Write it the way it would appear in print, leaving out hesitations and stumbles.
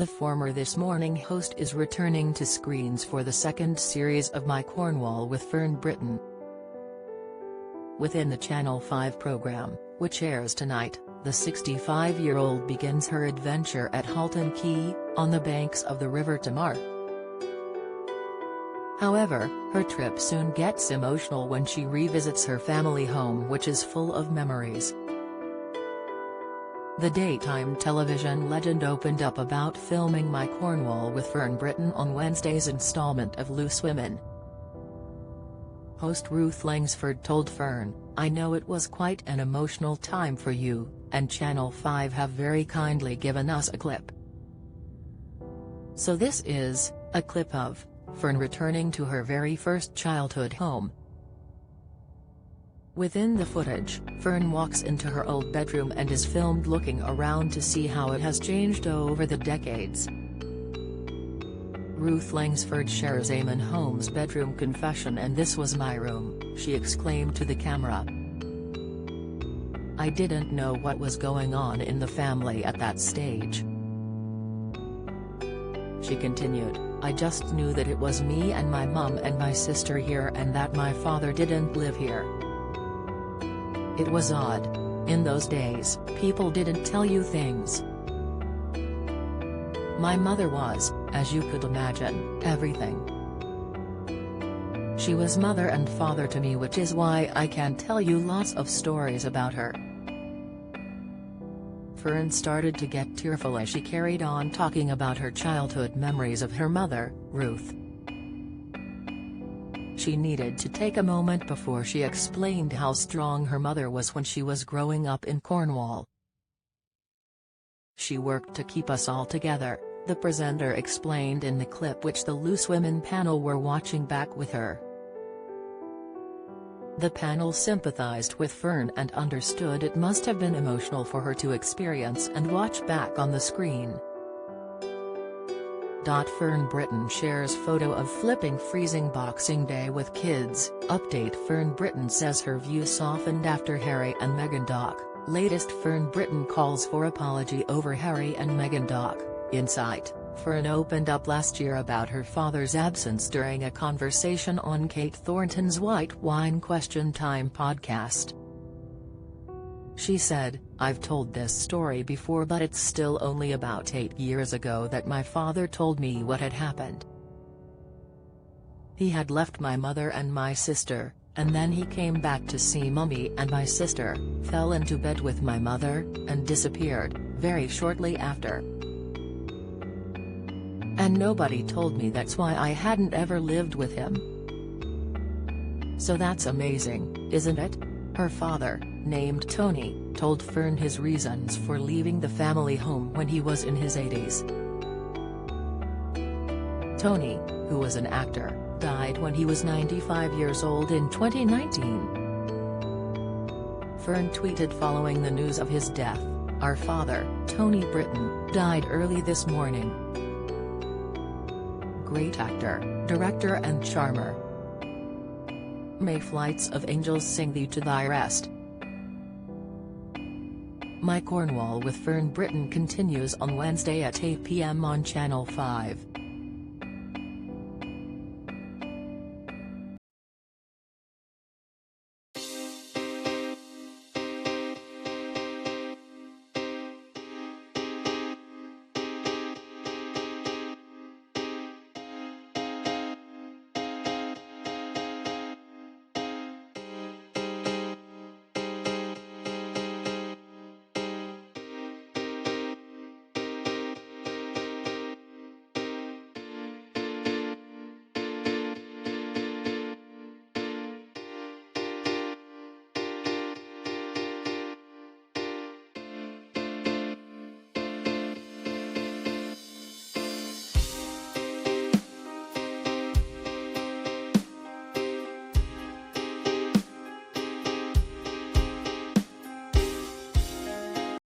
The former This Morning host is returning to screens for the second series of My Cornwall with Fern Britton. Within the Channel 5 program, which airs tonight, the 65-year-old begins her adventure at Halton Quay, on the banks of the River Tamar. However, her trip soon gets emotional when she revisits her family home, which is full of memories. The daytime television legend opened up about filming My Cornwall with Fern Britton on Wednesday's installment of Loose Women. Host Ruth Langsford told Fern, "I know it was quite an emotional time for you, and Channel 5 have very kindly given us a clip. So this is a clip of Fern returning to her very first childhood home." Within the footage, Fern walks into her old bedroom and is filmed looking around to see how it has changed over the decades. Ruth Langsford shares Eamon Holmes' bedroom confession. "And this was my room," she exclaimed to the camera. "I didn't know what was going on in the family at that stage." She continued, "I just knew that it was me and my mum and my sister here and that my father didn't live here. It was odd. In those days, people didn't tell you things. My mother was, as you could imagine, everything. She was mother and father to me, which is why I can tell you lots of stories about her." Fern started to get tearful as she carried on talking about her childhood memories of her mother, Ruth. She needed to take a moment before she explained how strong her mother was when she was growing up in Cornwall. "She worked to keep us all together," the presenter explained in the clip, which the Loose Women panel were watching back with her. The panel sympathized with Fern and understood it must have been emotional for her to experience and watch back on the screen. Fern Britton shares photo of flipping freezing Boxing Day with kids. Update: Fern Britton says her view softened after Harry and Meghan doc. Latest: Fern Britton calls for apology over Harry and Meghan doc. Insight: Fern opened up last year about her father's absence during a conversation on Kate Thornton's White Wine Question Time podcast. She said, "I've told this story before, but it's still only about 8 years ago that my father told me what had happened. He had left my mother and my sister, and then he came back to see Mummy and my sister, fell into bed with my mother, and disappeared, very shortly after. And nobody told me. That's why I hadn't ever lived with him. So that's amazing, isn't it?" Her father, named Tony, told Fern his reasons for leaving the family home when he was in his 80s. Tony, who was an actor, died when he was 95 years old in 2019. Fern tweeted following the news of his death, "Our father, Tony Britton, died early this morning. Great actor, director and charmer. May flights of angels sing thee to thy rest." My Cornwall with Fern Britton continues on Wednesday at 8 p.m. on Channel 5.